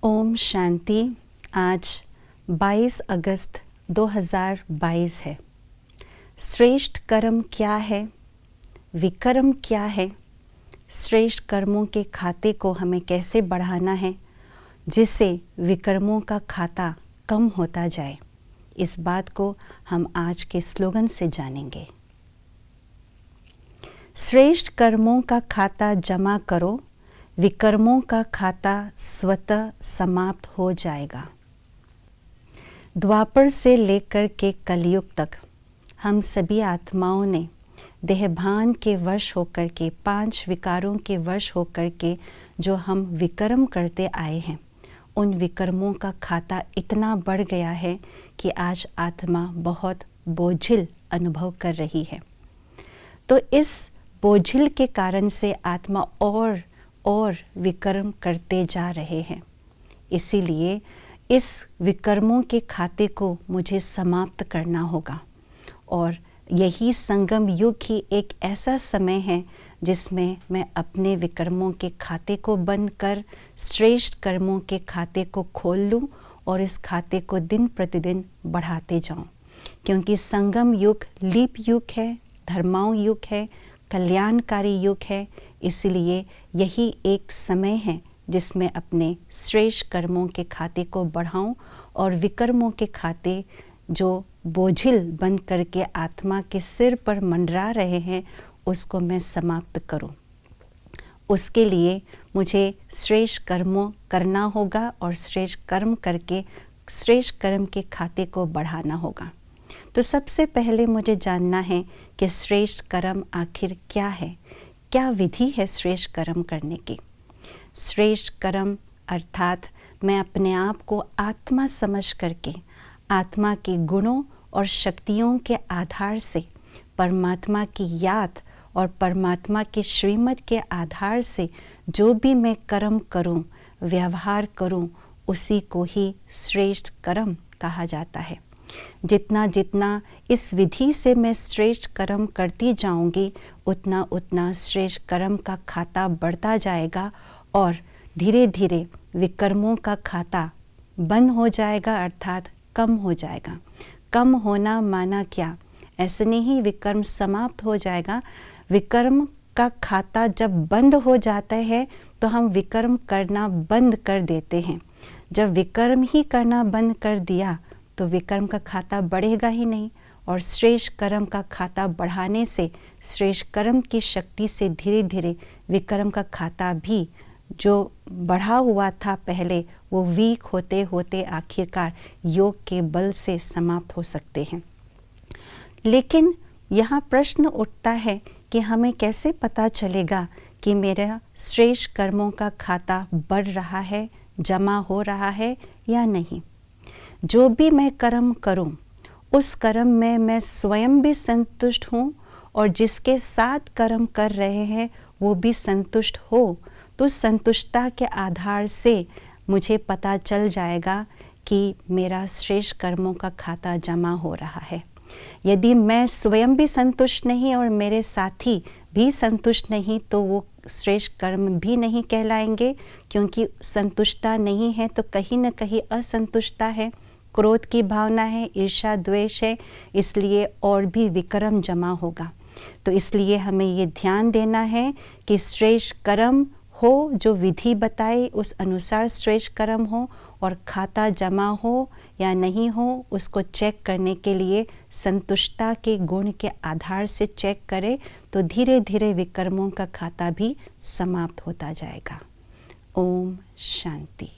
ओम शांति। आज 22 अगस्त 2022 है। श्रेष्ठ कर्म क्या है, विकर्म क्या है, श्रेष्ठ कर्मों के खाते को हमें कैसे बढ़ाना है जिससे विकर्मों का खाता कम होता जाए, इस बात को हम आज के स्लोगन से जानेंगे। श्रेष्ठ कर्मों का खाता जमा करो, विकर्मों का खाता स्वतः समाप्त हो जाएगा। द्वापर से लेकर के कलयुग तक हम सभी आत्माओं ने देहभान के वश होकर के, 5 विकारों के वश होकर के जो हम विकर्म करते आए हैं, उन विकर्मों का खाता इतना बढ़ गया है कि आज आत्मा बहुत बोझिल अनुभव कर रही है। तो इस बोझिल के कारण से आत्मा और विकर्म करते जा रहे हैं। इसीलिए इस विकर्मों के खाते को मुझे समाप्त करना होगा और यही संगम युग ही एक ऐसा समय है जिसमें मैं अपने विकर्मों के खाते को बंद कर श्रेष्ठ कर्मों के खाते को खोल लूं और इस खाते को दिन प्रतिदिन बढ़ाते जाऊं, क्योंकि संगम युग लीप युग है, धर्माओं युग है, कल्याणकारी युग है। इसलिए यही एक समय है जिसमें अपने श्रेष्ठ कर्मों के खाते को बढ़ाऊं और विकर्मों के खाते जो बोझिल बन करके आत्मा के सिर पर मंडरा रहे हैं उसको मैं समाप्त करूं। उसके लिए मुझे श्रेष्ठ कर्मों करना होगा और श्रेष्ठ कर्म करके श्रेष्ठ कर्म के खाते को बढ़ाना होगा। तो सबसे पहले मुझे जानना है कि श्रेष्ठ कर्म आखिर क्या है, क्या विधि है श्रेष्ठ कर्म करने की। श्रेष्ठ कर्म अर्थात मैं अपने आप को आत्मा समझ करके आत्मा के गुणों और शक्तियों के आधार से परमात्मा की याद और परमात्मा के श्रीमत के आधार से जो भी मैं कर्म करूं, व्यवहार करूं, उसी को ही श्रेष्ठ कर्म कहा जाता है। जितना जितना इस विधि से मैं श्रेष्ठ कर्म करती जाऊंगी उतना उतना श्रेष्ठ कर्म का खाता बढ़ता जाएगा और धीरे धीरे विकर्मों का खाता बंद हो जाएगा, अर्थात कम हो जाएगा। कम होना माना क्या, ऐसे नहीं विकर्म समाप्त हो जाएगा। विकर्म का खाता जब बंद हो जाता है तो हम विकर्म करना बंद कर देते हैं। जब विकर्म ही करना बंद कर दिया तो विकर्म का खाता बढ़ेगा ही नहीं और श्रेष्ठ कर्म का खाता बढ़ाने से, श्रेष्ठ कर्म की शक्ति से धीरे धीरे विकर्म का खाता भी जो बढ़ा हुआ था पहले, वो वीक होते होते आखिरकार योग के बल से समाप्त हो सकते हैं। लेकिन यहाँ प्रश्न उठता है कि हमें कैसे पता चलेगा कि मेरा श्रेष्ठ कर्मों का खाता बढ़ रहा है, जमा हो रहा है या नहीं। जो भी मैं कर्म करूं उस कर्म में मैं स्वयं भी संतुष्ट हूं और जिसके साथ कर्म कर रहे हैं वो भी संतुष्ट हो, तो संतुष्टता के आधार से मुझे पता चल जाएगा कि मेरा श्रेष्ठ कर्मों का खाता जमा हो रहा है। यदि मैं स्वयं भी संतुष्ट नहीं और मेरे साथी भी संतुष्ट नहीं तो वो श्रेष्ठ कर्म भी नहीं कहलाएंगे, क्योंकि संतुष्टता नहीं है तो कहीं न कहीं असंतुष्टता है, क्रोध की भावना है, ईर्ष्या द्वेष है, इसलिए और भी विकर्म जमा होगा। तो इसलिए हमें ये ध्यान देना है कि श्रेष्ठ कर्म हो, जो विधि बताए उस अनुसार श्रेष्ठ कर्म हो और खाता जमा हो या नहीं हो उसको चेक करने के लिए संतुष्टता के गुण के आधार से चेक करें तो धीरे धीरे विकर्मों का खाता भी समाप्त होता जाएगा। ओम शांति।